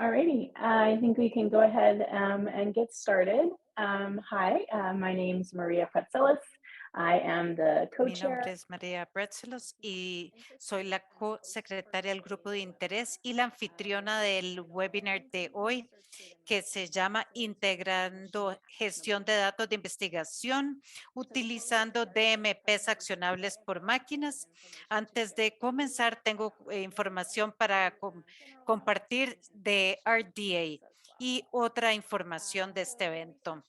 Alrighty, I think we can go ahead and get started. Hi, my name's Maria Pretzelis. I am the Mi co-chair. nombre es María Bretzelos y soy la co-secretaria del grupo de interés y la anfitriona del webinar de hoy que se llama Integrando Gestión de Datos de Investigación utilizando DMPs accionables por máquinas. Antes de comenzar, tengo información para compartir de RDA y otra información de este evento.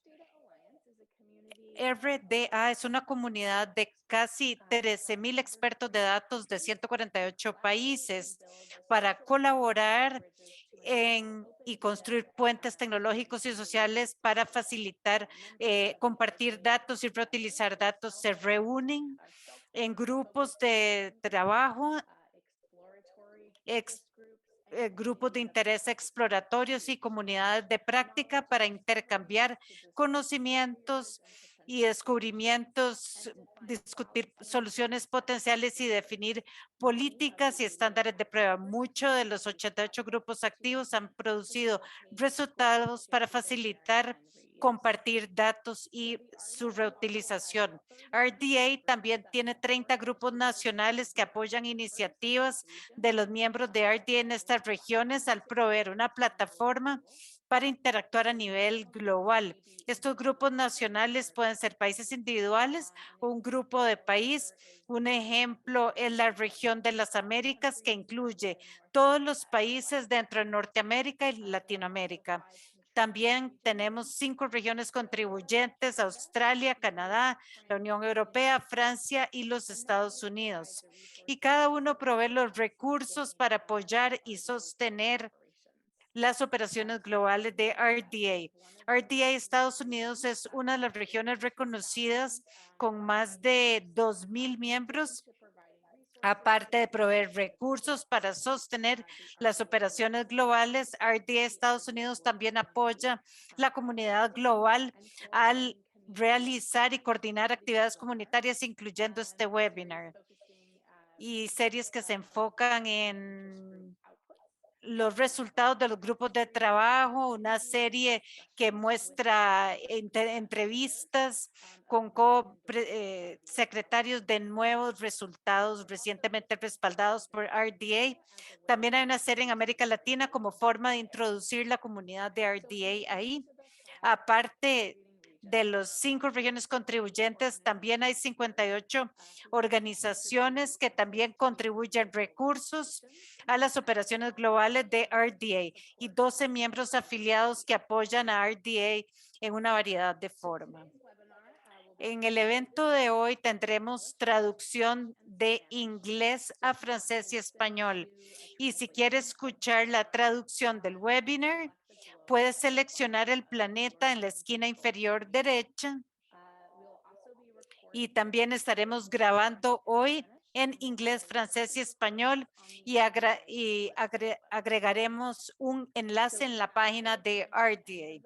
RDA es una comunidad de casi 13,000 expertos de datos de 148 países para colaborar y construir puentes tecnológicos y sociales para facilitar compartir datos y reutilizar datos. Se reúnen en grupos de trabajo, grupos de interés exploratorios y comunidades de práctica para intercambiar conocimientos y descubrimientos, discutir soluciones potenciales y definir políticas y estándares de prueba. Muchos de los 88 grupos activos han producido resultados para facilitar compartir datos y su reutilización. RDA también tiene 30 grupos nacionales que apoyan iniciativas de los miembros de RDA en estas regiones al proveer una plataforma para interactuar a nivel global. Estos grupos nacionales pueden ser países individuales o un grupo de país. Un ejemplo es la región de las Américas, que incluye todos los países dentro de Norteamérica y Latinoamérica. También tenemos 5 regiones contribuyentes: Australia, Canadá, la Unión Europea, Francia y los Estados Unidos. Y cada uno provee los recursos para apoyar y sostener las operaciones globales de RDA. RDA Estados Unidos es una de las regiones reconocidas con más de 2,000 miembros. Aparte de proveer recursos para sostener las operaciones globales, RDA Estados Unidos también apoya la comunidad global al realizar y coordinar actividades comunitarias, incluyendo este webinar y series que se enfocan en los resultados de los grupos de trabajo, una serie que muestra entrevistas con secretarios de nuevos resultados recientemente respaldados por RDA. También hay una serie en América Latina como forma de introducir la comunidad de RDA ahí. Aparte de los 5 regiones contribuyentes, también hay 58 organizaciones que también contribuyen recursos a las operaciones globales de RDA y 12 miembros afiliados que apoyan a RDA en una variedad de formas. En el evento de hoy tendremos traducción de inglés a francés y español. Y si quiere escuchar la traducción del webinar, puede seleccionar el planeta en la esquina inferior derecha. Y también estaremos grabando hoy en inglés, francés y español y agregaremos un enlace en la página de RDA.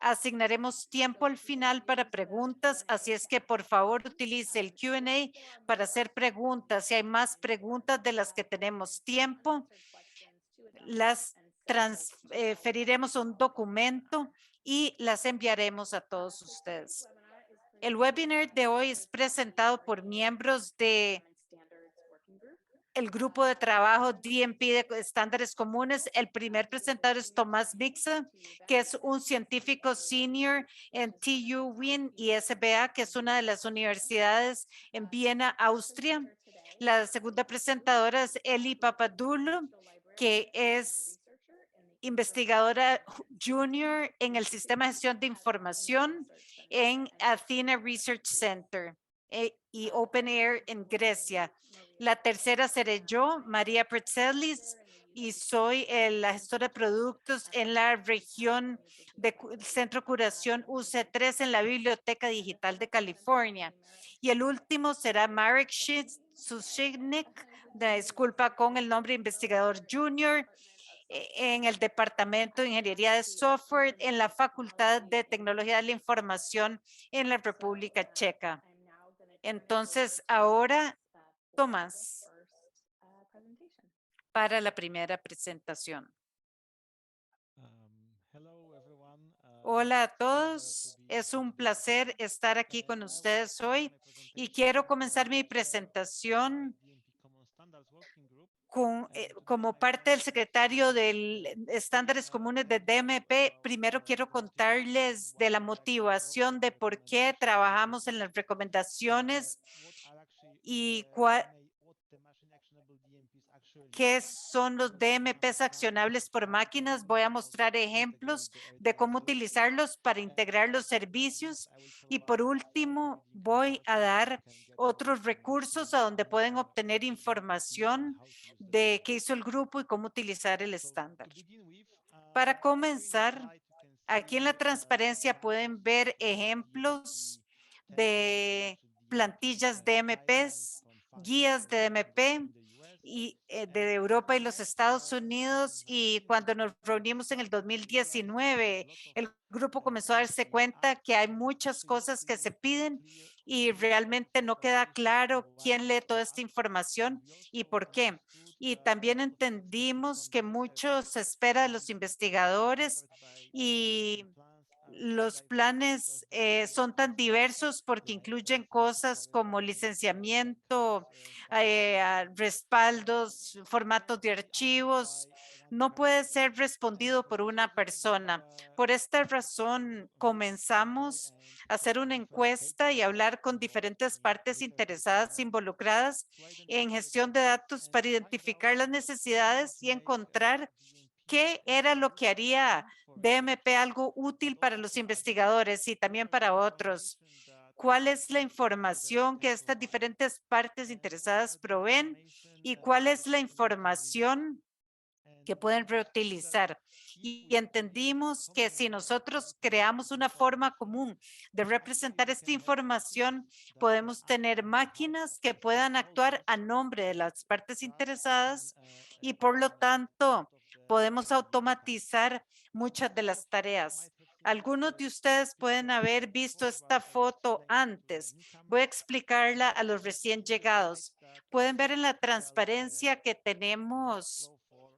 Asignaremos tiempo al final para preguntas, así es que por favor utilice el Q&A para hacer preguntas. Si hay más preguntas de las que tenemos tiempo, las transferiremos a un documento y las enviaremos a todos ustedes. El webinar de hoy es presentado por miembros de el grupo de trabajo DMP de estándares comunes. El primer presentador es Tomás Bixa, que es un científico senior en TU Wien y SBA, que es una de las universidades en Viena, Austria. La segunda presentadora es Eli Papadoulou, que es investigadora junior en el sistema de gestión de información en Athena Research Center y Open Air en Grecia. La tercera seré yo, María Pretzelis, y soy la gestora de productos en la región de Centro Curación UC3 en la Biblioteca Digital de California. Y el último será Marek Sushignik, disculpa con el nombre investigador junior en el Departamento de Ingeniería de Software en la Facultad de Tecnología de la Información en la República Checa. Entonces, ahora, Tomás, para la primera presentación. Hola a todos, es un placer estar aquí con ustedes hoy y quiero comenzar mi presentación como parte del secretario del Estándares Comunes de DMP. Primero quiero contarles de la motivación de por qué trabajamos en las recomendaciones y qué son los DMPs accionables por máquinas. Voy a mostrar ejemplos de cómo utilizarlos para integrar los servicios. Y por último, voy a dar otros recursos a donde pueden obtener información de qué hizo el grupo y cómo utilizar el estándar. Para comenzar, aquí en la transparencia pueden ver ejemplos de plantillas de DMPs, guías de DMP y de Europa y los Estados Unidos. Y cuando nos reunimos en el 2019, el grupo comenzó a darse cuenta que hay muchas cosas que se piden y realmente no queda claro quién lee toda esta información y por qué. Y también entendimos que mucho se espera de los investigadores y los planes son tan diversos porque incluyen cosas como licenciamiento, respaldos, formatos de archivos. No puede ser respondido por una persona. Por esta razón, comenzamos a hacer una encuesta y hablar con diferentes partes interesadas involucradas en gestión de datos para identificar las necesidades y encontrar qué era lo que haría DMP algo útil para los investigadores y también para otros. ¿Cuál es la información que estas diferentes partes interesadas proveen y cuál es la información que pueden reutilizar? Y entendimos que si nosotros creamos una forma común de representar esta información, podemos tener máquinas que puedan actuar a nombre de las partes interesadas y por lo tanto podemos automatizar muchas de las tareas. Algunos de ustedes pueden haber visto esta foto antes. Voy a explicarla a los recién llegados. Pueden ver en la transparencia que tenemos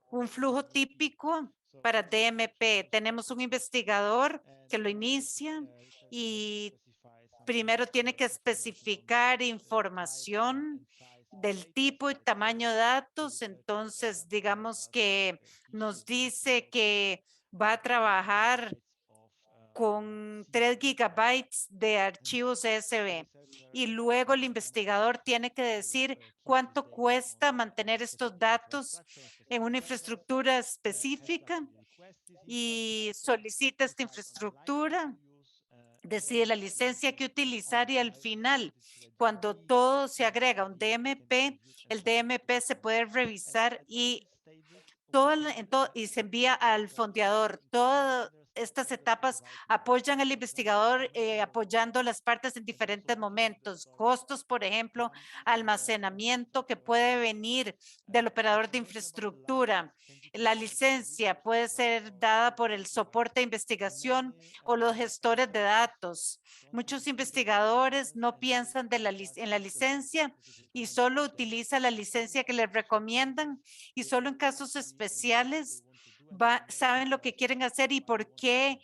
un flujo típico para DMP. Tenemos un investigador que lo inicia y primero tiene que especificar información del tipo y tamaño de datos. Entonces, digamos que nos dice que va a trabajar con 3 gigabytes de archivos CSV. Y luego el investigador tiene que decir cuánto cuesta mantener estos datos en una infraestructura específica y solicita esta infraestructura, decide la licencia que utilizar y al final, cuando todo se agrega a un DMP, el DMP se puede revisar y y se envía al fondeador. Todas estas etapas apoyan al investigador, apoyando las partes en diferentes momentos. Costos, por ejemplo, almacenamiento que puede venir del operador de infraestructura. La licencia puede ser dada por el soporte de investigación o los gestores de datos. Muchos investigadores no piensan en la licencia y solo utilizan la licencia que les recomiendan y solo en casos especiales saben lo que quieren hacer y por qué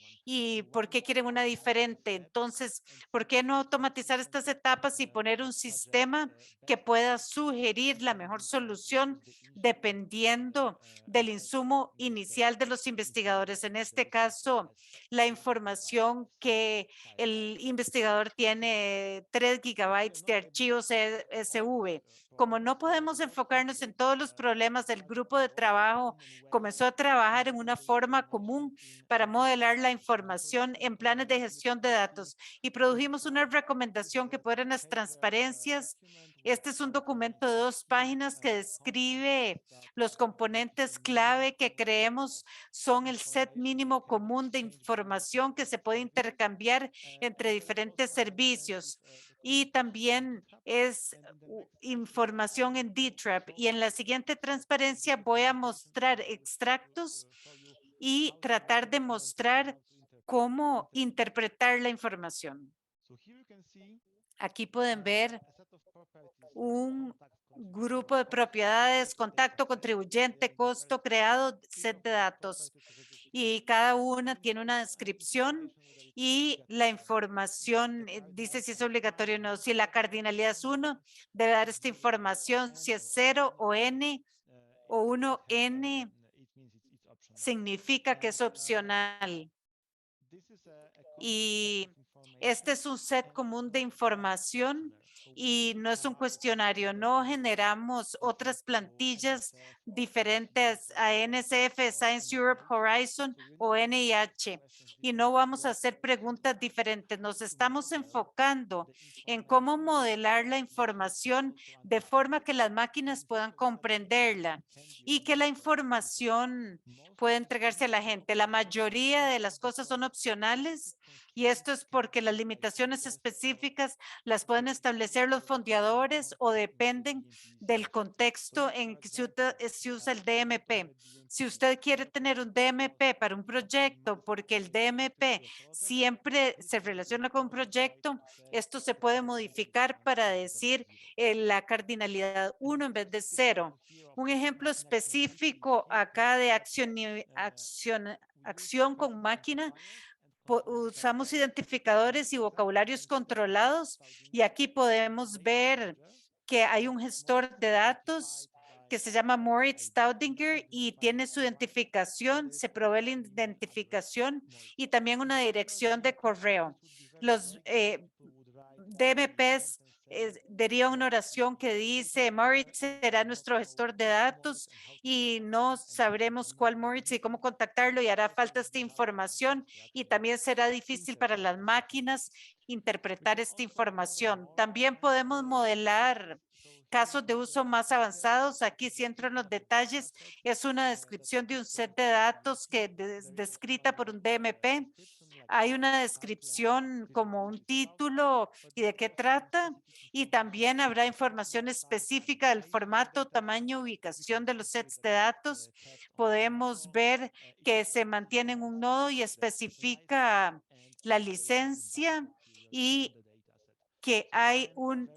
quieren una diferente. Entonces, ¿por qué no automatizar estas etapas y poner un sistema que pueda sugerir la mejor solución dependiendo del insumo inicial de los investigadores? En este caso, la información que el investigador tiene 3 gigabytes de archivos CSV. Como no podemos enfocarnos en todos los problemas, el grupo de trabajo comenzó a trabajar en una forma común para modelar la información en planes de gestión de datos y produjimos una recomendación que pueden las transparencias. Este es un documento de 2 páginas que describe los componentes clave que creemos son el set mínimo común de información que se puede intercambiar entre diferentes servicios y también es información en DTRAP. Y en la siguiente transparencia voy a mostrar extractos y tratar de mostrar cómo interpretar la información. Aquí pueden ver un grupo de propiedades, contacto, contribuyente, costo, creado, set de datos. y cada una tiene una descripción y la información dice si es obligatorio o no. Si la cardinalidad es 1, debe dar esta información. Si es 0 o N o 1N, significa que es opcional. Y este es un set común de información y no es un cuestionario. No generamos otras plantillas diferentes a NSF, Science Europe, Horizon o NIH. Y no vamos a hacer preguntas diferentes. Nos estamos enfocando en cómo modelar la información de forma que las máquinas puedan comprenderla y que la información pueda entregarse a la gente. La mayoría de las cosas son opcionales y esto es porque las limitaciones específicas las pueden establecer los fondeadores o dependen del contexto en que se usa el DMP. Si usted quiere tener un DMP para un proyecto, porque el DMP siempre se relaciona con un proyecto, esto se puede modificar para decir la cardinalidad 1 en vez de 0. Un ejemplo específico acá de acción con máquina, usamos identificadores y vocabularios controlados y aquí podemos ver que hay un gestor de datos que se llama Moritz Staudinger y tiene su identificación, se provee la identificación y también una dirección de correo. Los DMPs deriva una oración que dice Moritz será nuestro gestor de datos y no sabremos cuál Moritz y cómo contactarlo y hará falta esta información y también será difícil para las máquinas interpretar esta información. También podemos modelar casos de uso más avanzados. Aquí sí entro en los detalles. Es una descripción de un set de datos que es descrita por un DMP. Hay una descripción como un título y de qué trata y también habrá información específica del formato, tamaño, ubicación de los sets de datos. Podemos ver que se mantiene en un nodo y especifica la licencia y que hay un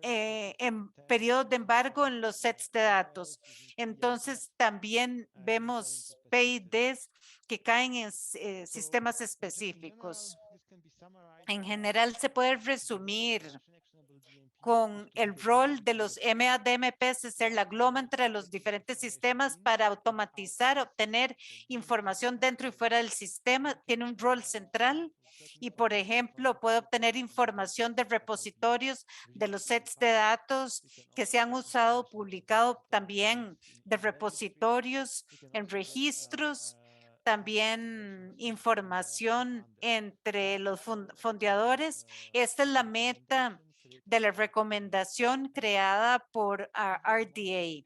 periodo de embargo en los sets de datos. Entonces también vemos PIDs que caen en sistemas específicos. En general se puede resumir con el rol de los MADMPs es ser la gloma entre los diferentes sistemas para automatizar, obtener información dentro y fuera del sistema. Tiene un rol central y, por ejemplo, puede obtener información de repositorios de los sets de datos que se han usado, publicado también de repositorios en registros, también información entre los fondeadores. Esta es la meta de la recomendación creada por RDA.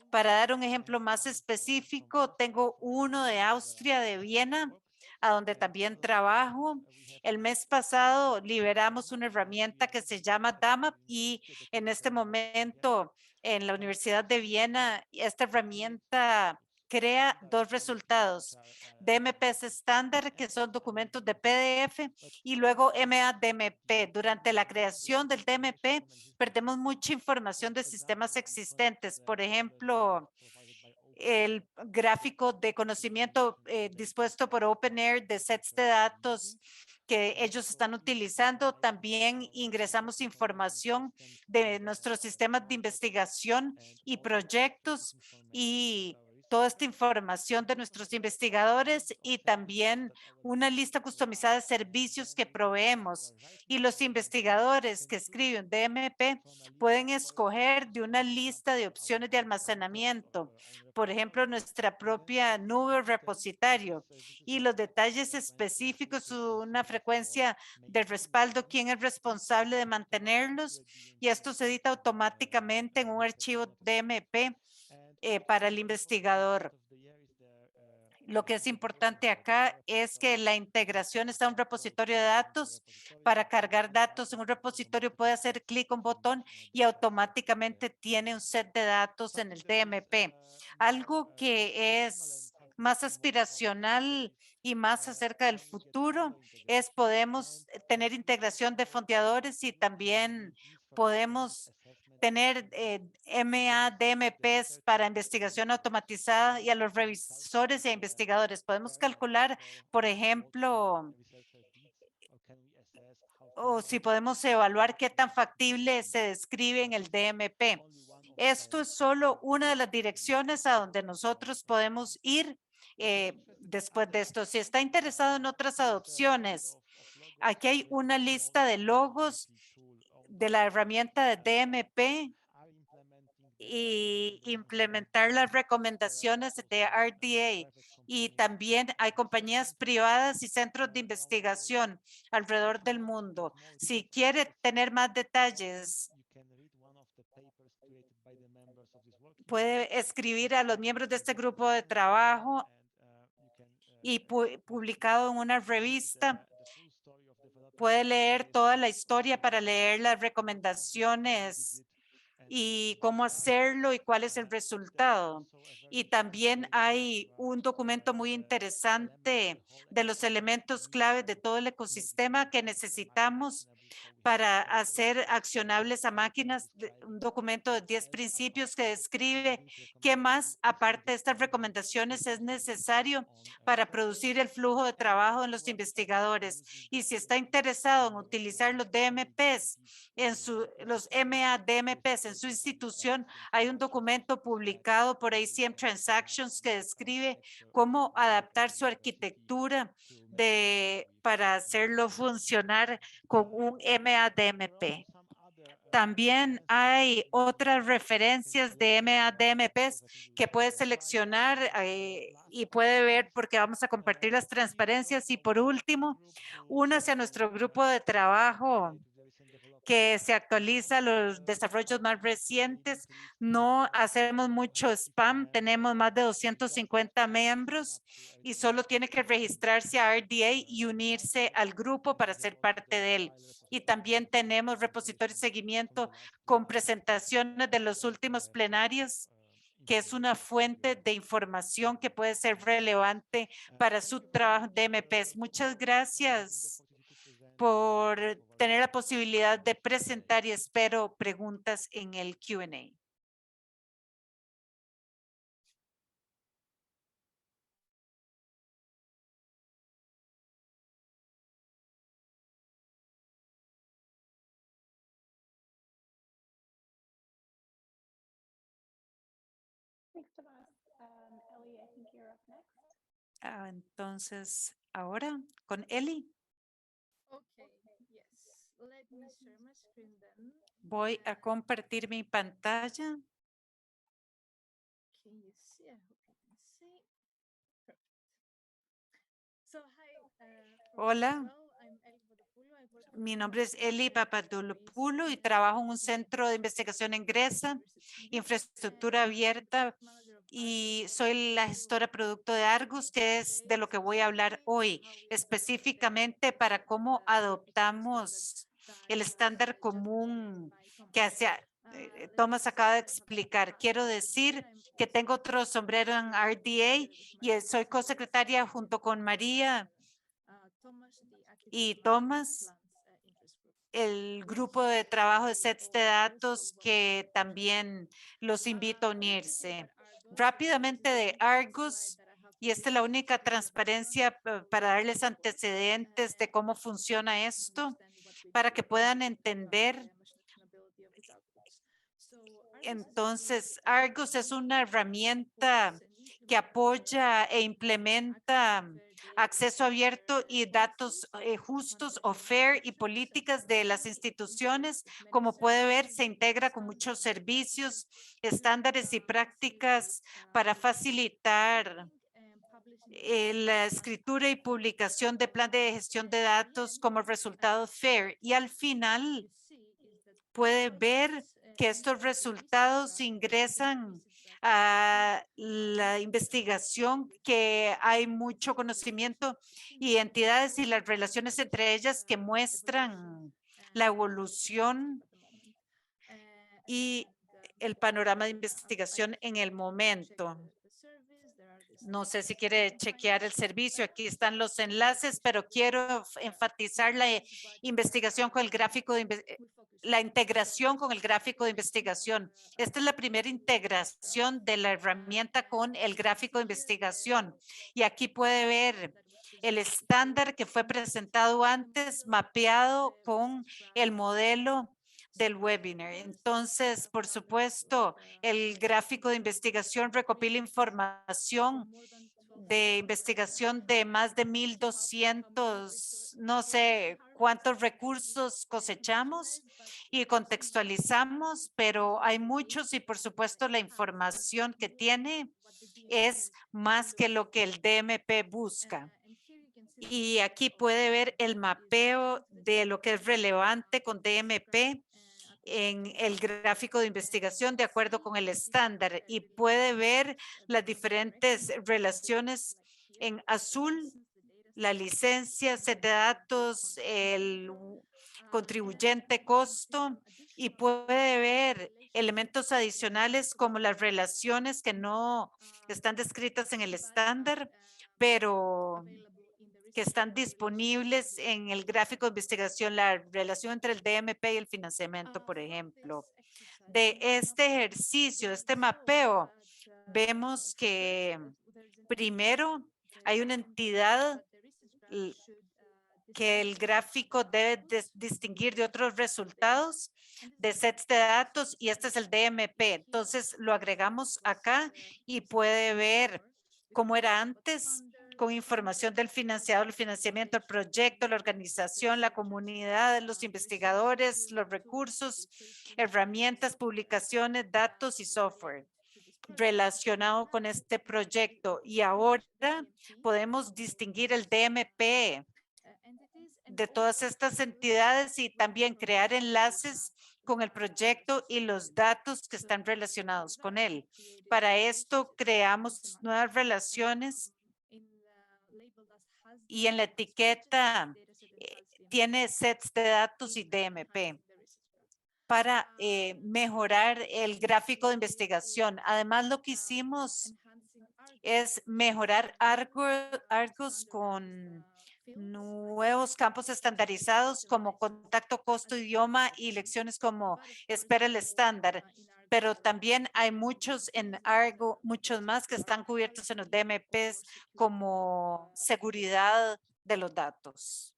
Para dar un ejemplo más específico, tengo uno de Austria, de Viena, a donde también trabajo. El mes pasado liberamos una herramienta que se llama DAMAP y en este momento en la Universidad de Viena, esta herramienta crea dos resultados, DMPs estándar, que son documentos de PDF, y luego MADMP. Durante la creación del DMP, perdemos mucha información de sistemas existentes. Por ejemplo, el gráfico de conocimiento dispuesto por OpenAIRE de sets de datos que ellos están utilizando. También ingresamos información de nuestros sistemas de investigación y proyectos y toda esta información de nuestros investigadores y también una lista customizada de servicios que proveemos. Y los investigadores que escriben DMP pueden escoger de una lista de opciones de almacenamiento, por ejemplo, nuestra propia nube repositorio y los detalles específicos, una frecuencia de respaldo, quién es responsable de mantenerlos y esto se edita automáticamente en un archivo DMP para el investigador. Lo que es importante acá es que la integración está en un repositorio de datos. Para cargar datos en un repositorio puede hacer clic un botón y automáticamente tiene un set de datos en el DMP. Algo que es más aspiracional y más acerca del futuro es podemos tener integración de fondeadores y también podemos tener MADMPs para investigación automatizada y a los revisores e investigadores. Podemos calcular, por ejemplo, o si podemos evaluar qué tan factible se describe en el DMP. Esto es solo una de las direcciones a donde nosotros podemos ir después de esto. Si está interesado en otras adopciones, aquí hay una lista de logos de la herramienta de DMP y implementar las recomendaciones de RDA. Y también hay compañías privadas y centros de investigación alrededor del mundo. Si quiere tener más detalles, puede escribir a los miembros de este grupo de trabajo y publicado en una revista. Puede leer toda la historia para leer las recomendaciones y cómo hacerlo y cuál es el resultado. Y también hay un documento muy interesante de los elementos claves de todo el ecosistema que necesitamos para hacer accionables a máquinas, un documento de 10 principios que describe qué más, aparte de estas recomendaciones, es necesario para producir el flujo de trabajo en los investigadores. Y si está interesado en utilizar los DMPs, los MADMPs en su institución, hay un documento publicado por ACM Transactions que describe cómo adaptar su arquitectura para hacerlo funcionar con un MADMP. También hay otras referencias de MADMPs que puede seleccionar y puede ver porque vamos a compartir las transparencias. Y por último, únase a nuestro grupo de trabajo que se actualiza los desarrollos más recientes. No hacemos mucho spam, tenemos más de 250 miembros y solo tiene que registrarse a RDA y unirse al grupo para ser parte de él. Y también tenemos repositorio de seguimiento con presentaciones de los últimos plenarios, que es una fuente de información que puede ser relevante para su trabajo de MPs. Muchas gracias por tener la posibilidad de presentar y espero preguntas en el Q&A. Thanks, Tomas. Ellie, I think you're up next. Entonces, ahora con Eli. Okay, yes. Let me share my screen then. Voy a compartir mi pantalla. Can you see? I hope you can see. Perfect. So, hi. Hola. Mi nombre es Eli Papadopoulou y trabajo en un centro de investigación en Grecia, infraestructura abierta, y soy la gestora producto de Argus, que es de lo que voy a hablar hoy, específicamente para cómo adoptamos el estándar común que Thomas acaba de explicar. Quiero decir que tengo otro sombrero en RDA y soy cosecretaria junto con María y Thomas, el grupo de trabajo de sets de datos que también los invito a unirse. Rápidamente de Argus, y esta es la única transparencia para darles antecedentes de cómo funciona esto, para que puedan entender. Entonces, Argus es una herramienta que apoya e implementa acceso abierto y datos justos o fair y políticas de las instituciones. Como puede ver, se integra con muchos servicios, estándares y prácticas para facilitar la escritura y publicación de plan de gestión de datos como resultado fair. Y al final puede ver que estos resultados ingresan a la investigación, que hay mucho conocimiento y entidades y las relaciones entre ellas que muestran la evolución y el panorama de investigación en el momento. No sé si quiere chequear el servicio. Aquí están los enlaces, pero quiero enfatizar la investigación con el gráfico de la integración con el gráfico de investigación. Esta es la primera integración de la herramienta con el gráfico de investigación. Y aquí puede ver el estándar que fue presentado antes, mapeado con el modelo del webinar. Entonces, por supuesto, el gráfico de investigación recopila información de investigación de más de 1,200, no sé cuántos recursos cosechamos y contextualizamos, pero hay muchos y por supuesto la información que tiene es más que lo que el DMP busca. Y aquí puede ver el mapeo de lo que es relevante con DMP en el gráfico de investigación de acuerdo con el estándar y puede ver las diferentes relaciones en azul, la licencia, set de datos, el contribuyente costo y puede ver elementos adicionales como las relaciones que no están descritas en el estándar, pero que están disponibles en el gráfico de investigación, la relación entre el DMP y el financiamiento, por ejemplo. De este ejercicio, este mapeo, vemos que primero hay una entidad que el gráfico debe distinguir de otros resultados de sets de datos y este es el DMP. Entonces lo agregamos acá y puede ver cómo era antes con información del financiador, el financiamiento, el proyecto, la organización, la comunidad, los investigadores, los recursos, herramientas, publicaciones, datos y software relacionado con este proyecto. Y ahora podemos distinguir el DMP de todas estas entidades y también crear enlaces con el proyecto y los datos que están relacionados con él. Para esto creamos nuevas relaciones y en la etiqueta tiene sets de datos y DMP para mejorar el gráfico de investigación. Además, lo que hicimos es mejorar Argos con nuevos campos estandarizados como contacto, costo, idioma y lecciones como espera el estándar. Pero también hay muchos en Argo, muchos más que están cubiertos en los DMPs como seguridad de los datos.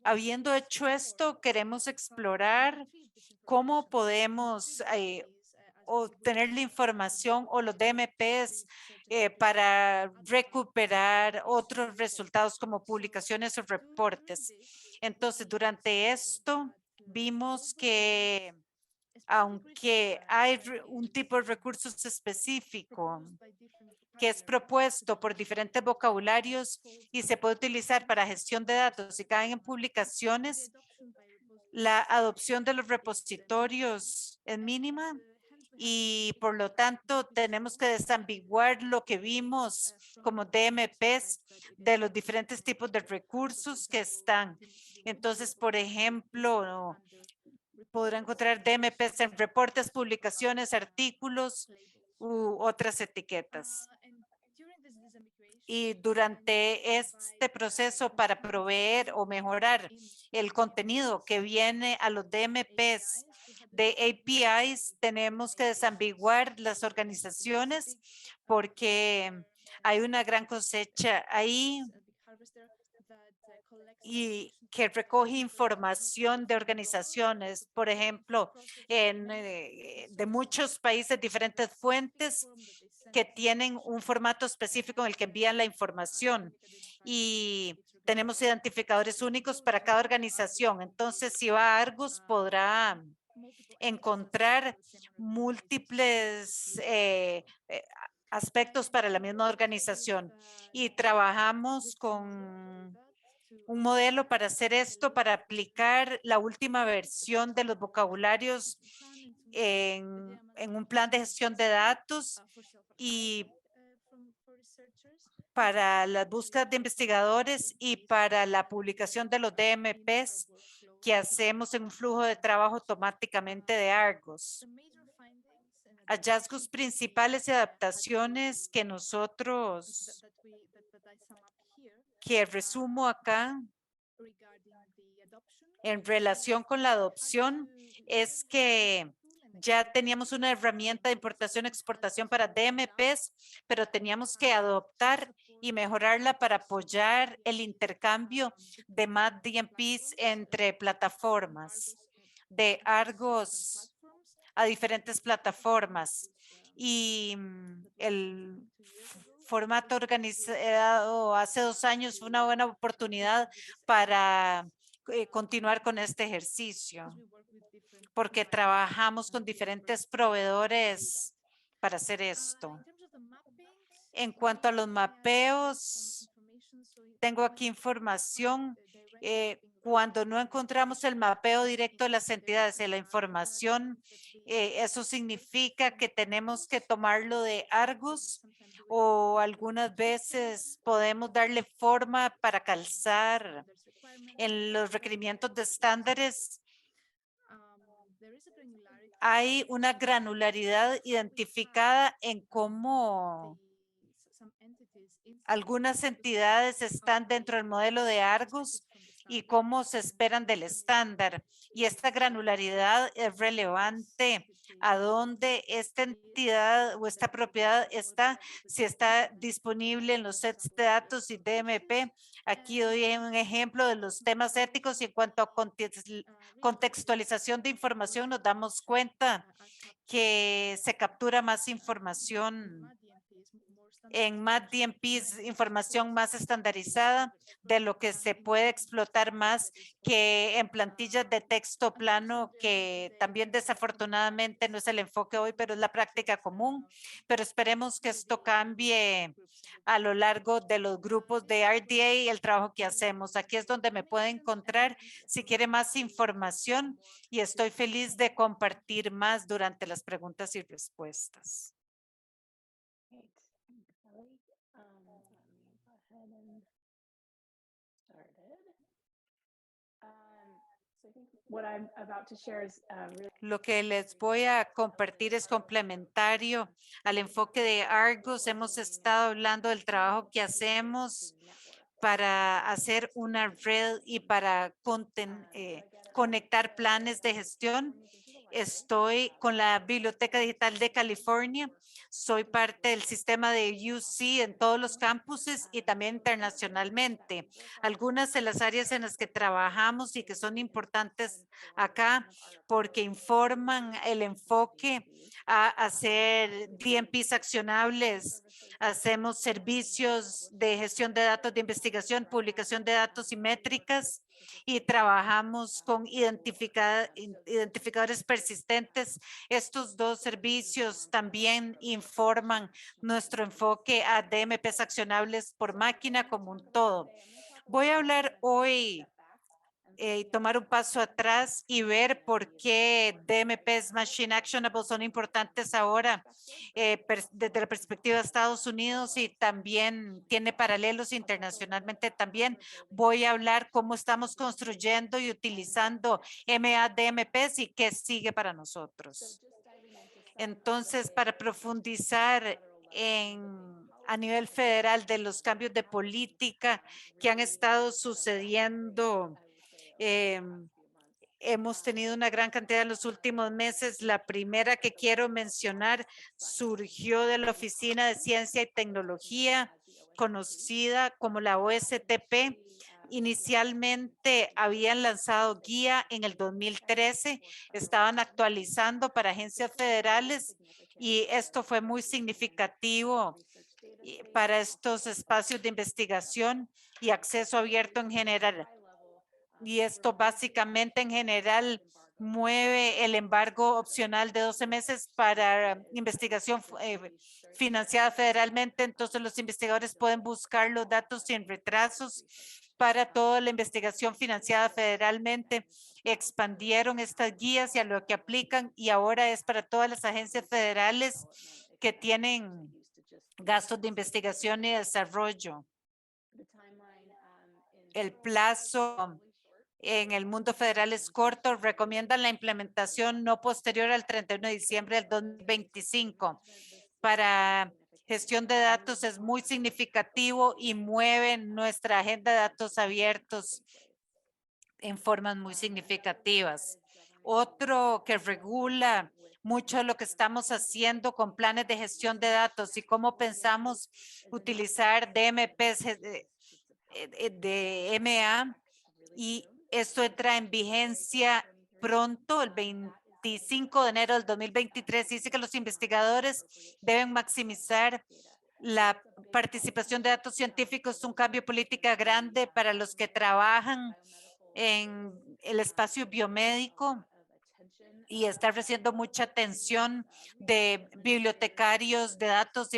Habiendo hecho esto, queremos explorar cómo podemos obtener la información o los DMPs para recuperar otros resultados como publicaciones o reportes. Entonces, durante esto vimos que aunque hay un tipo de recursos específico que es propuesto por diferentes vocabularios y se puede utilizar para gestión de datos y caen en publicaciones, la adopción de los repositorios es mínima y por lo tanto tenemos que desambiguar lo que vimos como DMPs de los diferentes tipos de recursos que están. Entonces, por ejemplo, podrá encontrar DMPs en reportes, publicaciones, artículos u otras etiquetas. Y durante este proceso para proveer o mejorar el contenido que viene a los DMPs de APIs, tenemos que desambiguar las organizaciones porque hay una gran cosecha ahí y que recoge información de organizaciones, por ejemplo, de muchos países, diferentes fuentes que tienen un formato específico en el que envían la información y tenemos identificadores únicos para cada organización. Entonces, si va a Argos, podrá encontrar múltiples aspectos para la misma organización y trabajamos con un modelo para hacer esto, para aplicar la última versión de los vocabularios en un plan de gestión de datos y para las búsquedas de investigadores y para la publicación de los DMPs que hacemos en un flujo de trabajo automáticamente de Argos. hallazgos principales y adaptaciones que nosotros, that I sum up here que resumo acá regarding the adoption en relación con la adopción, es que ya teníamos una herramienta de importación y exportación para DMPs, pero teníamos que adoptar y mejorarla para apoyar el intercambio de más DMPs entre plataformas, de Argos a diferentes plataformas. Y el formato organizado hace 2 años fue una buena oportunidad para continuar con este ejercicio, porque trabajamos con diferentes proveedores para hacer esto. En cuanto a los mapeos, tengo aquí información. Cuando no encontramos el mapeo directo de las entidades de la información, eso significa que tenemos que tomarlo de Argos o algunas veces podemos darle forma para calzar en los requerimientos de estándares. Hay una granularidad identificada en cómo algunas entidades están dentro del modelo de Argos y cómo se esperan del estándar. Y esta granularidad es relevante a dónde esta entidad o esta propiedad está, si está disponible en los sets de datos y DMP. Aquí doy un ejemplo de los temas éticos y en cuanto a contextualización de información nos damos cuenta que se captura más información en más DMPs, información más estandarizada de lo que se puede explotar más que en plantillas de texto plano, que también desafortunadamente no es el enfoque hoy, pero es la práctica común. Pero esperemos que esto cambie a lo largo de los grupos de RDA y el trabajo que hacemos. Aquí es donde me puede encontrar si quiere más información y estoy feliz de compartir más durante las preguntas y respuestas. Great. Thanks, Ellie. Let me go ahead and started. So I think what I'm about to share is really Lo que les voy a compartir es complementario al enfoque de Argos. Hemos estado hablando del trabajo que hacemos para hacer una red y para conectar planes de gestión. Estoy con la Biblioteca Digital de California. Soy parte del sistema de UC en todos los campuses y también internacionalmente. Algunas de las áreas en las que trabajamos y que son importantes acá porque informan el enfoque a hacer DMPs accionables. Hacemos servicios de gestión de datos de investigación, publicación de datos y métricas y trabajamos con identificadores persistentes. Estos dos servicios también informan nuestro enfoque a DMPs accionables por máquina como un todo. Voy a hablar hoy tomar un paso atrás y ver por qué DMPs Machine Actionable son importantes ahora desde la perspectiva de Estados Unidos y también tiene paralelos internacionalmente también. Voy a hablar cómo estamos construyendo y utilizando MADMPs y qué sigue para nosotros. Entonces, para profundizar a nivel federal de los cambios de política que han estado sucediendo, hemos tenido una gran cantidad en los últimos meses. La primera que quiero mencionar surgió de la Oficina de Ciencia y Tecnología, conocida como la OSTP. Inicialmente habían lanzado guía en el 2013, estaban actualizando para agencias federales y esto fue muy significativo para estos espacios de investigación y acceso abierto en general. Y esto básicamente en general mueve el embargo opcional de 12 meses para investigación financiada federalmente. Entonces los investigadores pueden buscar los datos sin retrasos para toda la investigación financiada federalmente. Expandieron estas guías y a lo que aplican y ahora es para todas las agencias federales que tienen gastos de investigación y desarrollo. El plazo en el mundo federal es corto. Recomiendan la implementación no posterior al 31 de diciembre del 2025. Para gestión de datos es muy significativo y mueve nuestra agenda de datos abiertos en formas muy significativas. Otro que regula mucho de lo que estamos haciendo con planes de gestión de datos y cómo pensamos utilizar DMPs de MA, y esto entra en vigencia pronto, el 25 de enero del 2023. Dice que los investigadores deben maximizar la participación de datos científicos. Es un cambio política grande para los que trabajan en el espacio biomédico y está recibiendo mucha atención de bibliotecarios de datos,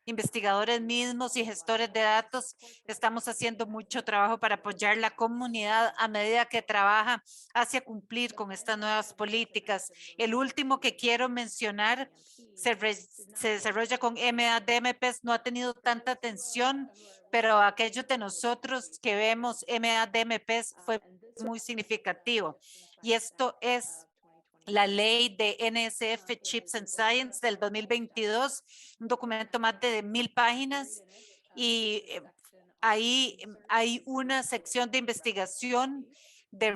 investigadores mismos y gestores de datos. Estamos haciendo mucho trabajo para apoyar la comunidad a medida que trabaja hacia cumplir con estas nuevas políticas. El último que quiero mencionar se desarrolla con MA-DMPs, no ha tenido tanta atención, pero aquellos de nosotros que vemos MA-DMPs fue muy significativo. Y esto es la ley de NSF Chips and Science del 2022, un documento más de 1000 páginas, y ahí hay una sección de investigación de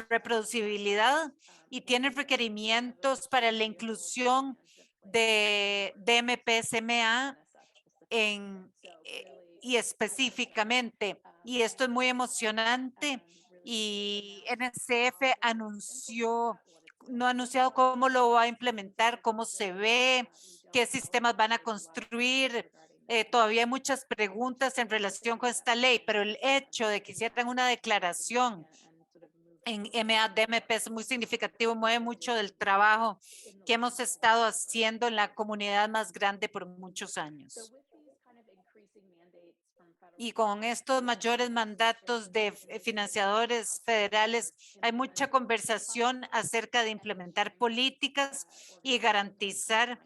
reproducibilidad y tiene requerimientos para la inclusión de DMPSMA y específicamente, y esto es muy emocionante, y NSF no ha anunciado cómo lo va a implementar, cómo se ve, qué sistemas van a construir. Todavía hay muchas preguntas en relación con esta ley, pero el hecho de que hicieran una declaración en MA-DMP es muy significativo, mueve mucho del trabajo que hemos estado haciendo en la comunidad más grande por muchos años. Y con estos mayores mandatos de financiadores federales, hay mucha conversación acerca de implementar políticas y garantizar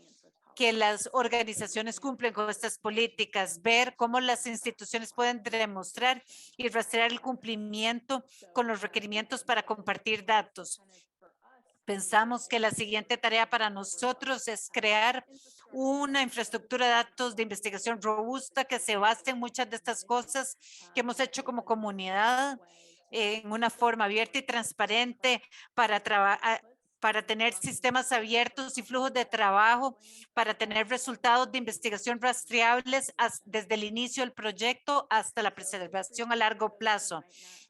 que las organizaciones cumplen con estas políticas, ver cómo las instituciones pueden demostrar y rastrear el cumplimiento con los requerimientos para compartir datos. Pensamos que la siguiente tarea para nosotros es crear una infraestructura de datos de investigación robusta que se base en muchas de estas cosas que hemos hecho como comunidad en una forma abierta y transparente para tener sistemas abiertos y flujos de trabajo, para tener resultados de investigación rastreables desde el inicio del proyecto hasta la preservación a largo plazo.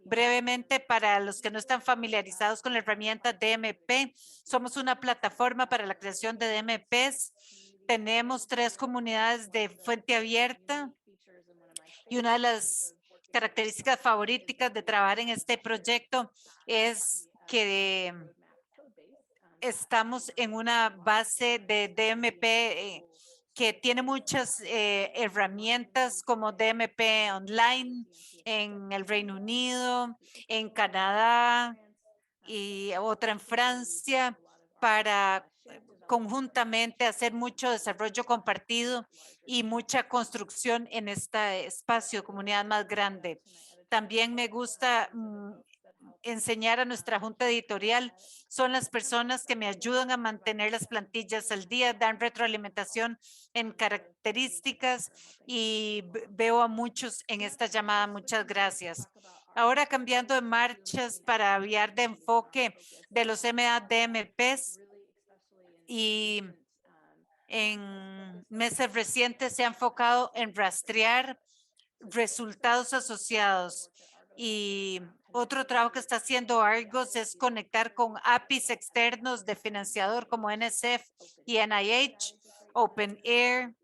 Brevemente, para los que no están familiarizados con la herramienta DMP, somos una plataforma para la creación de DMPs. Tenemos 3 comunidades de fuente abierta y una de las características favoritas de trabajar en este proyecto es que estamos en una base de DMP que tiene muchas herramientas como DMP online en el Reino Unido, en Canadá y otra en Francia para conjuntamente hacer mucho desarrollo compartido y mucha construcción en este espacio, comunidad más grande. También me gusta enseñar a nuestra junta editorial. Son las personas que me ayudan a mantener las plantillas al día, dan retroalimentación en características y veo a muchos en esta llamada. Muchas gracias. Ahora cambiando de marchas para aviar de enfoque de los MA-DMPs y en meses recientes se ha enfocado en rastrear resultados asociados. Y otro trabajo que está haciendo Argos es conectar con APIs externos de financiador como NSF y NIH, OpenAIR,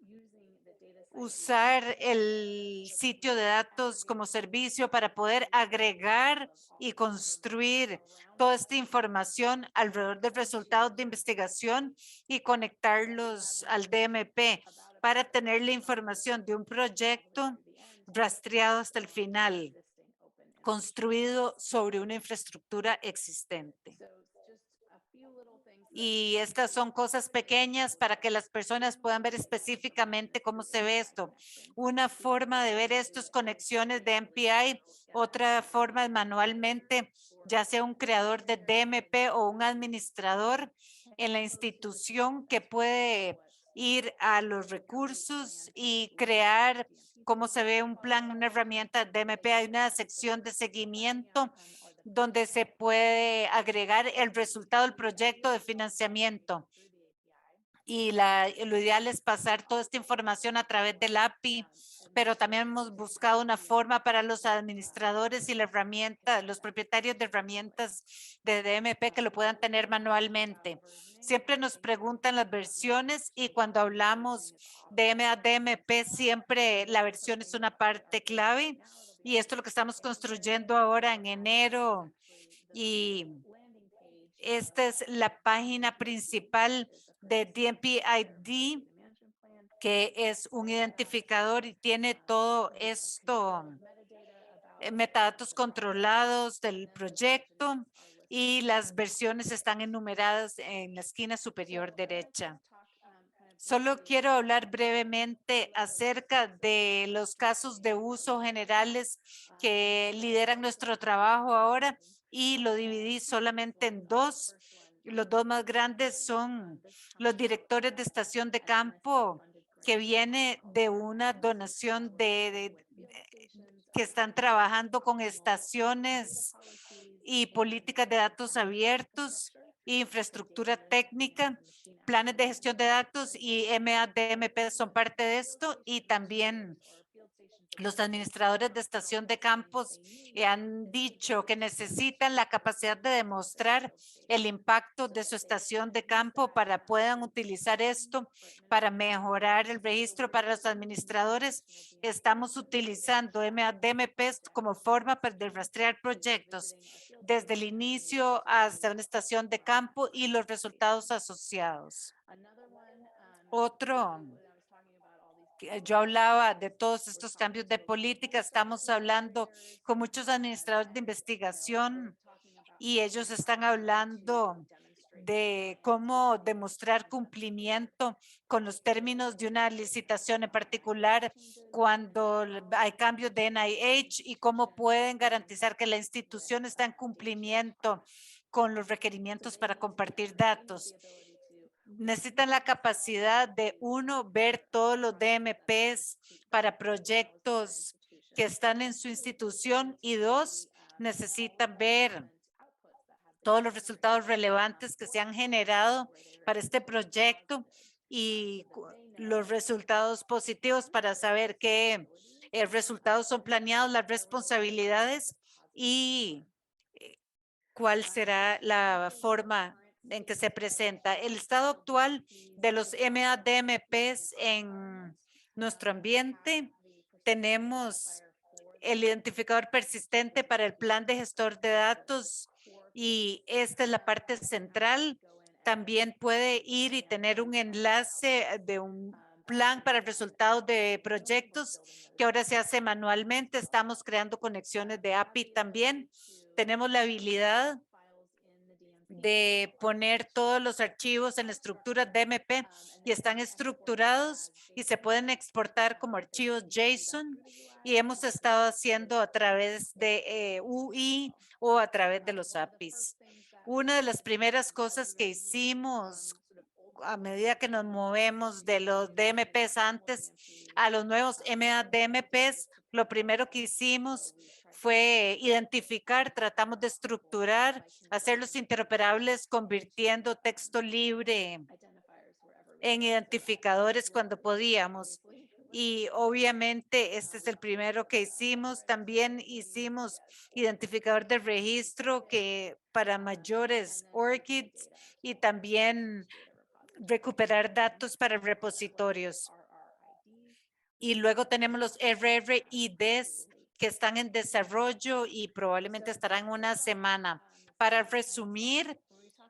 usar el sitio de datos como servicio para poder agregar y construir toda esta información alrededor de resultados de investigación y conectarlos al DMP para tener la información de un proyecto rastreado hasta el final, construido sobre una infraestructura existente. Y estas son cosas pequeñas para que las personas puedan ver específicamente cómo se ve esto. Una forma de ver esto es conexiones de MPI. Otra forma es manualmente, ya sea un creador de DMP o un administrador en la institución que puede ir a los recursos y crear cómo se ve un plan, una herramienta de DMP. Hay una sección de seguimiento donde se puede agregar el resultado del proyecto de financiamiento. Y lo ideal es pasar toda esta información a través del API, pero también hemos buscado una forma para los administradores y la herramienta, los propietarios de herramientas de DMP que lo puedan tener manualmente. Siempre nos preguntan las versiones y cuando hablamos de DMP, siempre la versión es una parte clave. Y esto es lo que estamos construyendo ahora en enero. Y esta es la página principal de DMP-ID, que es un identificador y tiene todo esto, metadatos controlados del proyecto y las versiones están enumeradas en la esquina superior derecha. Solo quiero hablar brevemente acerca de los casos de uso generales que lideran nuestro trabajo ahora y lo dividí solamente en dos. Los dos más grandes son los directores de estación de campo, que viene de una donación que están trabajando con estaciones y políticas de datos abiertos, infraestructura técnica, planes de gestión de datos y MADMP son parte de esto, y también los administradores de estación de campos han dicho que necesitan la capacidad de demostrar el impacto de su estación de campo para puedan utilizar esto para mejorar el registro para los administradores. Estamos utilizando MADMP como forma de rastrear proyectos desde el inicio hasta una estación de campo y los resultados asociados. Otro, yo hablaba de todos estos cambios de política, estamos hablando con muchos administradores de investigación y ellos están hablando de cómo demostrar cumplimiento con los términos de una licitación en particular cuando hay cambios de NIH y cómo pueden garantizar que la institución está en cumplimiento con los requerimientos para compartir datos. Necesitan la capacidad de, uno, ver todos los DMPs para proyectos que están en su institución y dos, necesitan ver todos los resultados relevantes que se han generado para este proyecto y los resultados positivos para saber qué resultados son planeados, las responsabilidades y cuál será la forma en que se presenta. El estado actual de los MADMPs en nuestro ambiente, tenemos el identificador persistente para el plan de gestor de datos y esta es la parte central. También puede ir y tener un enlace de un plan para el resultado de proyectos que ahora se hace manualmente. Estamos creando conexiones de API también. Tenemos la habilidad de poner todos los archivos en la estructura DMP y están estructurados y se pueden exportar como archivos JSON y hemos estado haciendo a través de UI o a través de los APIs. Una de las primeras cosas que hicimos a medida que nos movemos de los DMPs antes a los nuevos MADMPs, lo primero que hicimos fue identificar, tratamos de estructurar, hacerlos interoperables, convirtiendo texto libre en identificadores cuando podíamos. Y obviamente este es el primero que hicimos. También hicimos identificador de registro que para mayores ORCIDs y también recuperar datos para repositorios. Y luego tenemos los RRIDs que están en desarrollo y probablemente estarán una semana. Para resumir,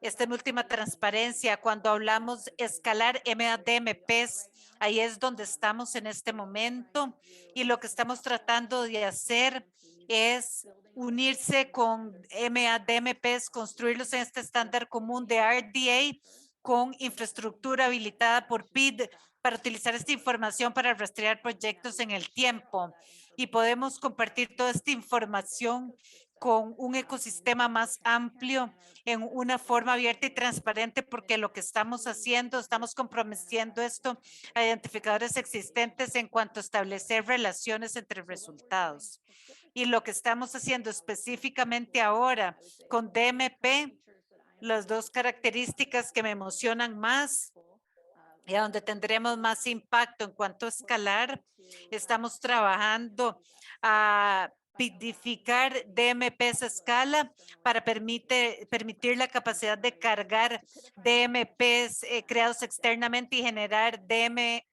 esta es mi última transparencia. Cuando hablamos escalar MADMPs, ahí es donde estamos en este momento y lo que estamos tratando de hacer es unirse con DMPs, construirlos en este estándar común de RDA con infraestructura habilitada por PID para utilizar esta información para rastrear proyectos en el tiempo. Y podemos compartir toda esta información con un ecosistema más amplio en una forma abierta y transparente, porque lo que estamos haciendo, estamos comprometiendo esto a identificadores existentes en cuanto a establecer relaciones entre resultados. Y lo que estamos haciendo específicamente ahora con DMP, las dos características que me emocionan más y a donde tendremos más impacto en cuanto a escalar, estamos trabajando a pidificar DMPs a escala para permitir la capacidad de cargar DMPs creados externamente y generar DMP-ID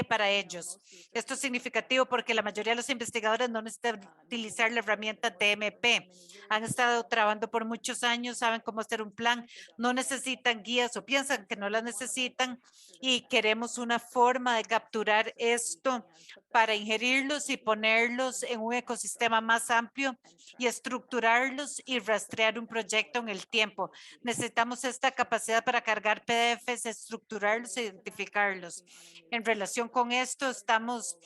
para ellos. Esto es significativo porque la mayoría de los investigadores no necesitan utilizar la herramienta DMP. Han estado trabajando por muchos años, saben cómo hacer un plan, no necesitan guías o piensan que no las necesitan, y queremos una forma de capturar esto para ingerirlos y ponerlos en un ecosistema más amplio y estructurarlos y rastrear un proyecto en el tiempo. Necesitamos esta capacidad para cargar PDFs, estructurarlos e identificarlos. En relación con esto, estamos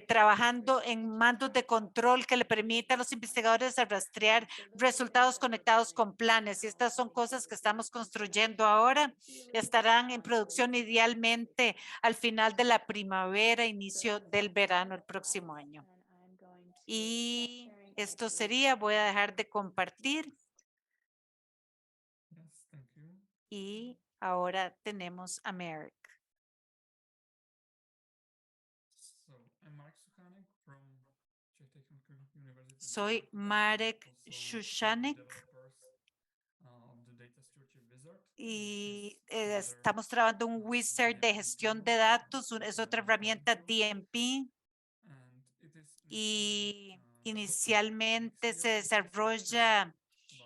trabajando en mandos de control que le permitan a los investigadores a rastrear resultados conectados con planes. Y estas son cosas que estamos construyendo ahora. Estarán en producción idealmente al final de la primavera, inicio del verano el próximo año. Y esto sería, voy a dejar de compartir. Y ahora tenemos a Merrick. Soy Marek Shushanek y estamos trabajando un wizard de gestión de datos, es otra herramienta DMP, y inicialmente se desarrolla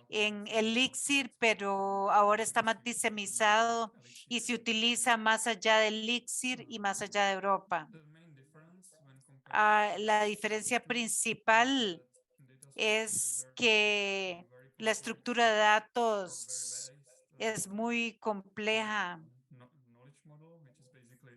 en Elixir, pero ahora está más diseminado y se utiliza más allá de Elixir y más allá de Europa. La diferencia principal es que la estructura de datos es muy compleja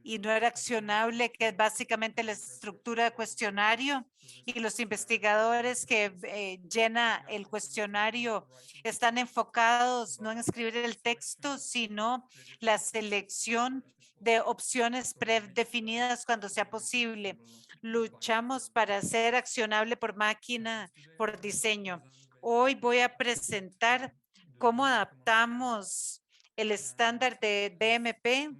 y no era accionable, que es básicamente la estructura de cuestionario, y los investigadores que llenan el cuestionario están enfocados no en escribir el texto, sino la selección de opciones predefinidas cuando sea posible. Luchamos para ser accionable por máquina, por diseño. Hoy voy a presentar cómo adaptamos el estándar de DMP.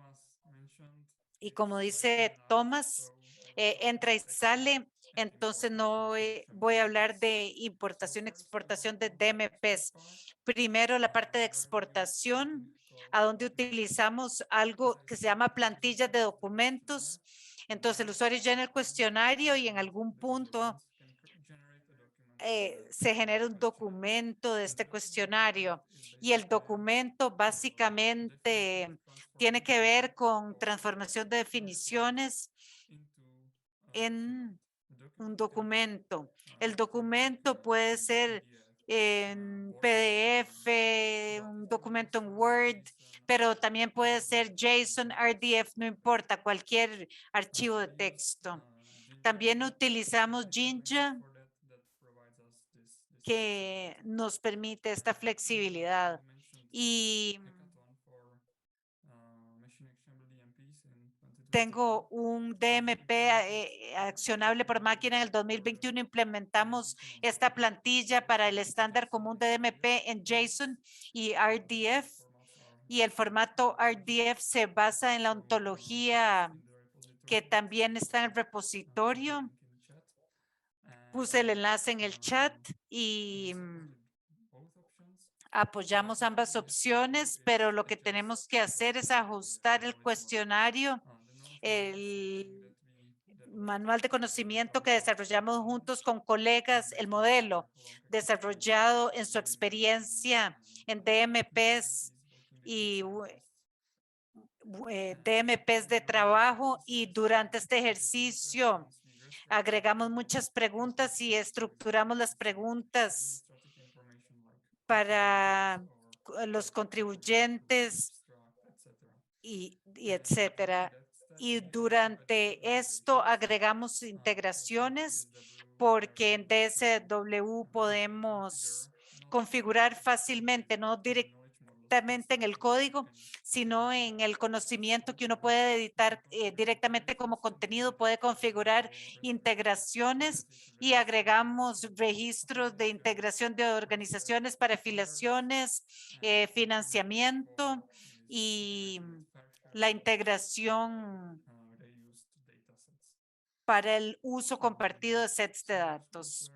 Y como dice Thomas, entra y sale. Entonces no voy a hablar de importación, exportación de DMPs. Primero la parte de exportación, a donde utilizamos algo que se llama plantillas de documentos. Entonces el usuario llena el cuestionario y en algún punto se genera un documento de este cuestionario, y el documento básicamente tiene que ver con transformación de definiciones en un documento. El documento puede ser en PDF, un documento en Word, pero también puede ser JSON, RDF, no importa, cualquier archivo de texto. También utilizamos Jinja, que nos permite esta flexibilidad. Y tengo un DMP accionable por máquina. En el 2021 implementamos esta plantilla para el estándar común de DMP en JSON y RDF. Y el formato RDF se basa en la ontología que también está en el repositorio. Puse el enlace en el chat y apoyamos ambas opciones, pero lo que tenemos que hacer es ajustar el cuestionario, el manual de conocimiento que desarrollamos juntos con colegas, el modelo desarrollado en su experiencia en DMPs y DMPs de trabajo, y durante este ejercicio Agregamos muchas preguntas y estructuramos las preguntas para los contribuyentes y etcétera. Y durante esto agregamos integraciones porque en DSW podemos configurar fácilmente, no directamente en el código, sino en el conocimiento que uno puede editar directamente como contenido, puede configurar integraciones y agregamos registros de integración de organizaciones para afiliaciones, financiamiento y la integración para el uso compartido de sets de datos.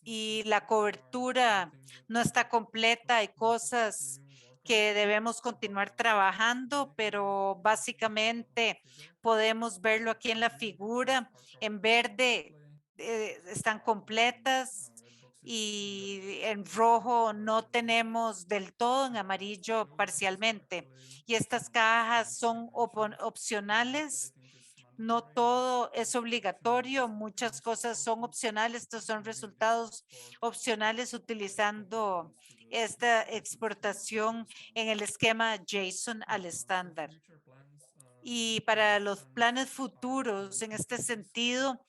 Y la cobertura no está completa, hay cosas que debemos continuar trabajando, pero básicamente podemos verlo aquí en la figura. En verde están completas y en rojo no tenemos del todo, en amarillo parcialmente. Y estas cajas son opcionales. No todo es obligatorio, muchas cosas son opcionales. Estos son resultados opcionales utilizando esta exportación en el esquema JSON al estándar. Y para los planes futuros, en este sentido,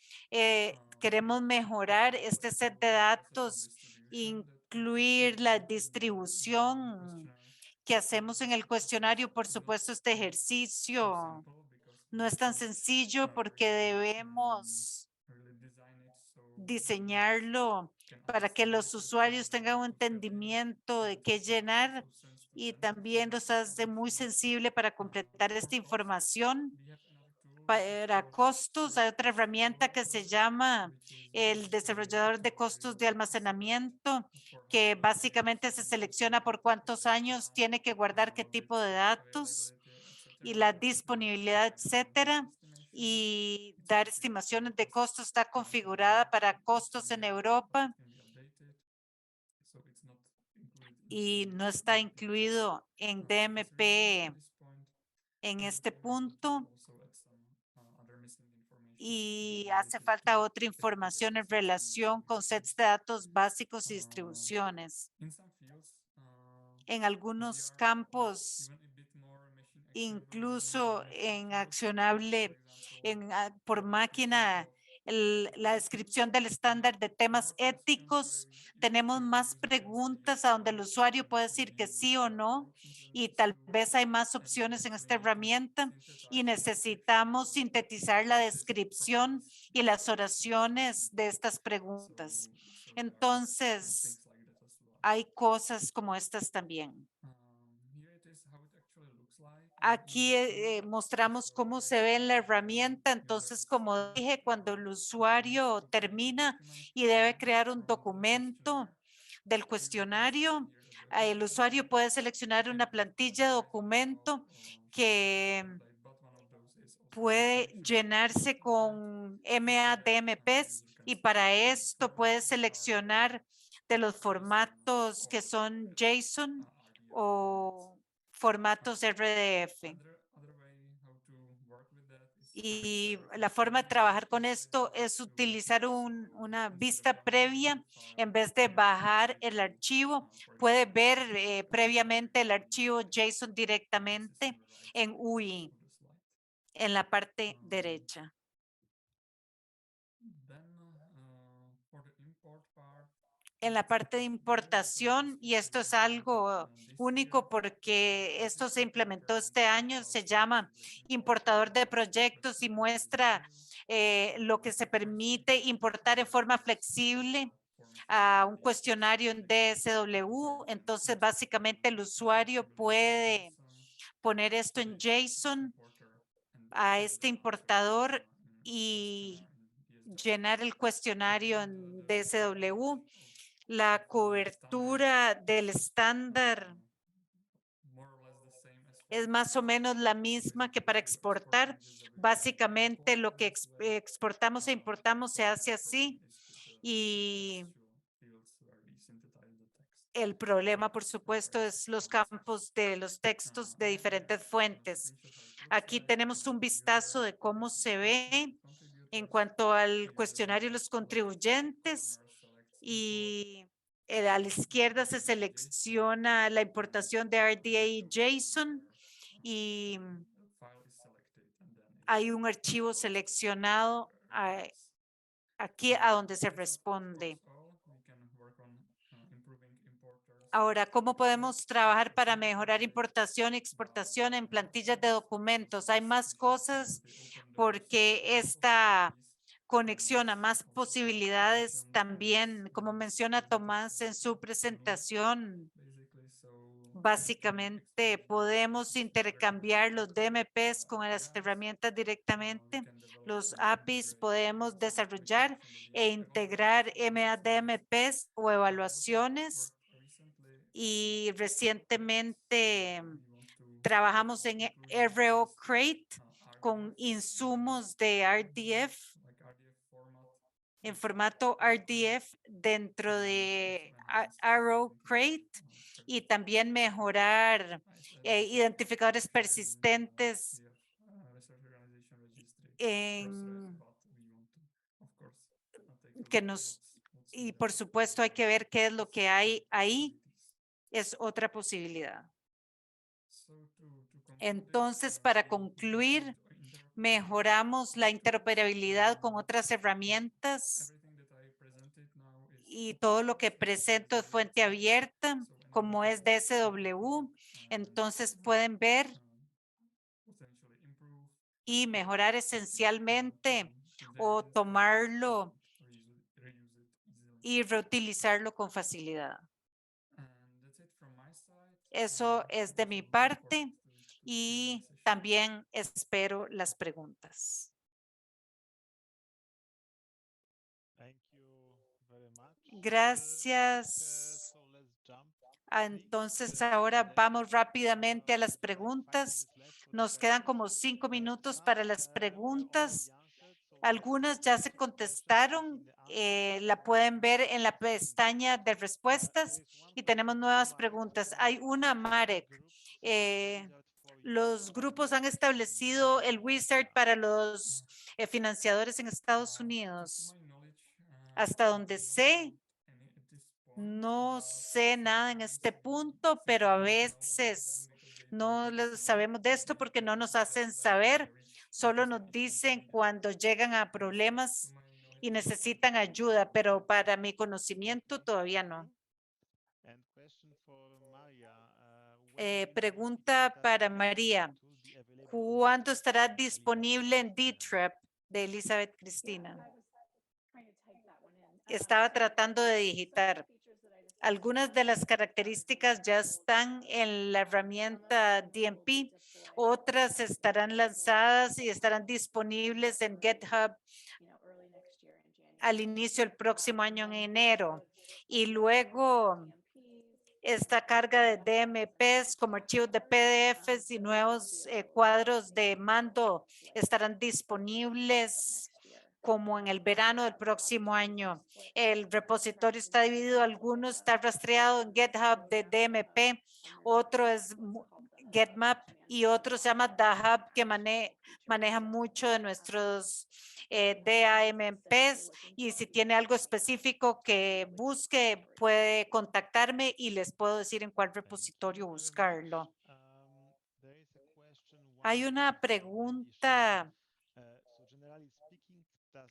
queremos mejorar este set de datos, incluir la distribución que hacemos en el cuestionario. Por supuesto, este ejercicio no es tan sencillo porque debemos diseñarlo para que los usuarios tengan un entendimiento de qué llenar y también los hace muy sensible para completar esta información. Para costos, hay otra herramienta que se llama el desarrollador de costos de almacenamiento, que básicamente se selecciona por cuántos años tiene que guardar qué tipo de datos y la disponibilidad, etcétera, y dar estimaciones de costos. Está configurada para costos en Europa y no está incluido en DMP en este punto. Y hace falta otra información en relación con sets de datos básicos y distribuciones. En algunos campos, incluso en accionable por máquina, la descripción del estándar de temas éticos, tenemos más preguntas a donde el usuario puede decir que sí o no, y tal vez hay más opciones en esta herramienta y necesitamos sintetizar la descripción y las oraciones de estas preguntas. Entonces, hay cosas como estas también. Aquí mostramos cómo se ve en la herramienta. Entonces, como dije, cuando el usuario termina y debe crear un documento del cuestionario, el usuario puede seleccionar una plantilla de documento que puede llenarse con MADMPs y para esto puede seleccionar de los formatos que son JSON o formatos RDF. Y la forma de trabajar con esto es utilizar una vista previa en vez de bajar el archivo. Puede ver previamente el archivo JSON directamente en UI, en la parte derecha. En la parte de importación, y esto es algo único porque esto se implementó este año, se llama importador de proyectos y muestra lo que se permite importar en forma flexible a un cuestionario en DSW. Entonces, básicamente el usuario puede poner esto en JSON a este importador y llenar el cuestionario en DSW. La cobertura del estándar es más o menos la misma que para exportar. Básicamente lo que exportamos e importamos se hace así y El problema, por supuesto, es los campos de los textos de diferentes fuentes. Aquí tenemos un vistazo de cómo se ve en cuanto al cuestionario de los contribuyentes y a la izquierda se selecciona la importación de RDA y JSON y hay un archivo seleccionado aquí a donde se responde. Ahora, ¿cómo podemos trabajar para mejorar importación y exportación en plantillas de documentos? Hay más cosas porque esta conexión a más posibilidades también, como menciona Tomás en su presentación, básicamente podemos intercambiar los DMPs con las herramientas directamente. Los APIs podemos desarrollar e integrar MADMPs o evaluaciones y recientemente trabajamos en RO Crate con insumos de RDF en formato RDF dentro de RO Crate y también mejorar identificadores persistentes que nos, y por supuesto hay que ver qué es lo que hay ahí, es otra posibilidad. Entonces, para concluir, mejoramos la interoperabilidad con otras herramientas y todo lo que presento es fuente abierta, como es DSW. Entonces pueden ver y mejorar esencialmente o tomarlo y reutilizarlo con facilidad. Eso es de mi parte y también espero las preguntas. Gracias. Entonces ahora vamos rápidamente a las preguntas. Nos quedan como 5 minutos para las preguntas. Algunas ya se contestaron. La pueden ver en la pestaña de respuestas y tenemos nuevas preguntas. Hay una, Marek. Los grupos han establecido el wizard para los financiadores en Estados Unidos. Hasta donde sé, no sé nada en este punto, pero a veces no sabemos de esto porque no nos hacen saber. Solo nos dicen cuando llegan a problemas y necesitan ayuda, pero para mi conocimiento todavía no. Pregunta para María. ¿Cuándo estará disponible en DTREP de Elizabeth Cristina? Estaba tratando de digitar. Algunas de las características ya están en la herramienta DMP, otras estarán lanzadas y estarán disponibles en GitHub al inicio del próximo año en enero. Y luego esta carga de DMPs como archivos de PDFs y nuevos cuadros de mando estarán disponibles como en el verano del próximo año. El repositorio está dividido, algunos está rastreado en GitHub de DMP, otro es GitMap y otro se llama DAHub que maneja mucho de nuestros DAMPs y si tiene algo específico que busque puede contactarme y les puedo decir en cuál repositorio buscarlo. Hay una pregunta.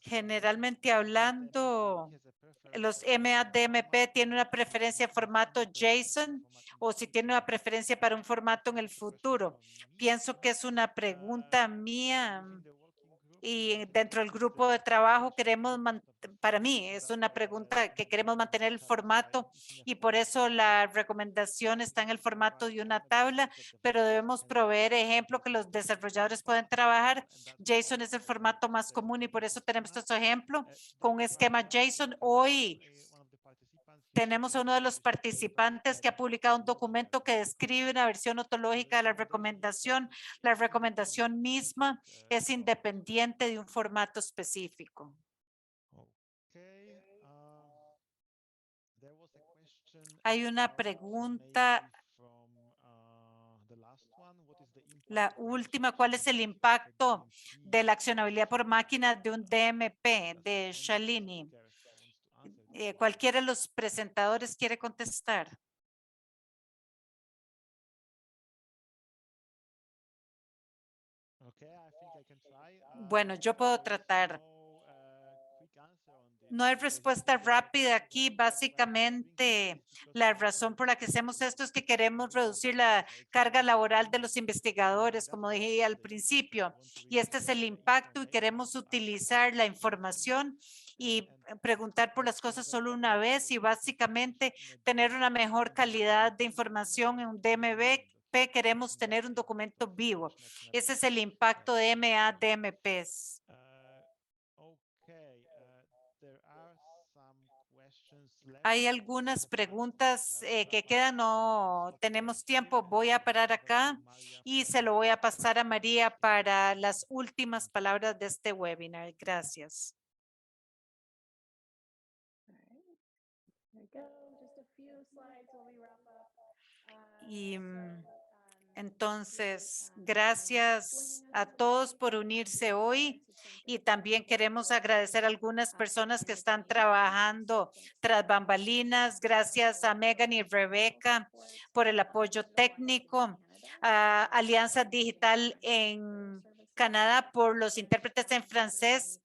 Generalmente hablando, los MADMP tienen una preferencia de formato JSON o si tiene una preferencia para un formato en el futuro. Pienso que es una pregunta mía y dentro del grupo de trabajo para mí es una pregunta que queremos mantener el formato y por eso la recomendación está en el formato de una tabla, pero debemos proveer ejemplos que los desarrolladores pueden trabajar. JSON es el formato más común y por eso tenemos estos ejemplos con un esquema JSON. Hoy tenemos a uno de los participantes que ha publicado un documento que describe una versión ontológica de la recomendación. La recomendación misma es independiente de un formato específico. Hay una pregunta, la última, ¿cuál es el impacto de la accionabilidad por máquina de un DMP de Shalini? Cualquiera de los presentadores quiere contestar. Bueno, yo puedo tratar. No hay respuesta rápida aquí. Básicamente, la razón por la que hacemos esto es que queremos reducir la carga laboral de los investigadores, como dije al principio. Y este es el impacto y queremos utilizar la información y preguntar por las cosas solo una vez y básicamente tener una mejor calidad de información en un DMP. Queremos tener un documento vivo. Ese es el impacto de MA-DMPs. Hay algunas preguntas que quedan, no tenemos tiempo. Voy a parar acá y se lo voy a pasar a María para las últimas palabras de este webinar. Gracias. Y entonces, gracias a todos por unirse hoy y también queremos agradecer a algunas personas que están trabajando tras bambalinas. Gracias a Megan y Rebeca por el apoyo técnico, a Alianza Digital en Canadá por los intérpretes en francés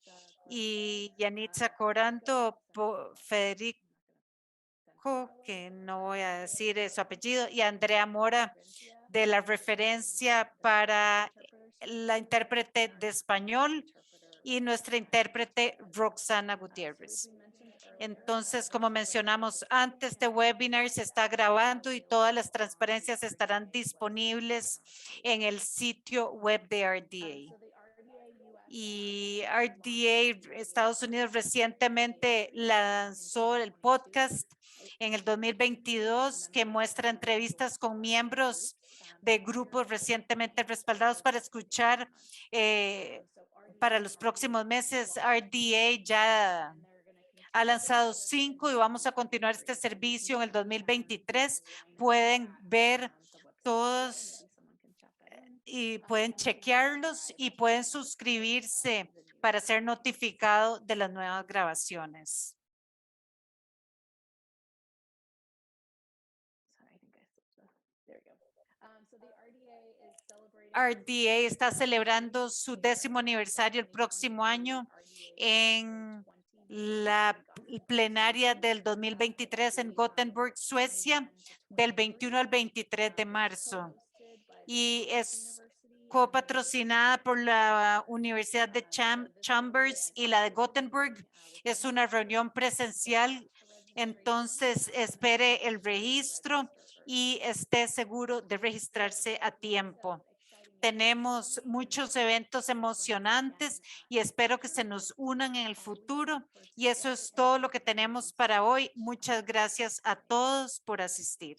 y Yanitza Coranto, Federico, que no voy a decir su apellido, y Andrea Mora de la referencia para la intérprete de español y nuestra intérprete Roxana Gutiérrez. Entonces, como mencionamos antes, este webinar se está grabando y todas las transparencias estarán disponibles en el sitio web de RDA. Y RDA Estados Unidos recientemente lanzó el podcast en el 2022 que muestra entrevistas con miembros de grupos recientemente respaldados para escuchar para los próximos meses. RDA ya ha lanzado 5 y vamos a continuar este servicio en el 2023. Pueden ver todos y pueden chequearlos y pueden suscribirse para ser notificado de las nuevas grabaciones. RDA está celebrando su 10º aniversario el próximo año en la plenaria del 2023 en Gothenburg, Suecia, del 21 al 23 de marzo. Y es copatrocinada por la Universidad de Chambers y la de Gothenburg. Es una reunión presencial, entonces espere el registro y esté seguro de registrarse a tiempo. Tenemos muchos eventos emocionantes y espero que se nos unan en el futuro. Y eso es todo lo que tenemos para hoy. Muchas gracias a todos por asistir.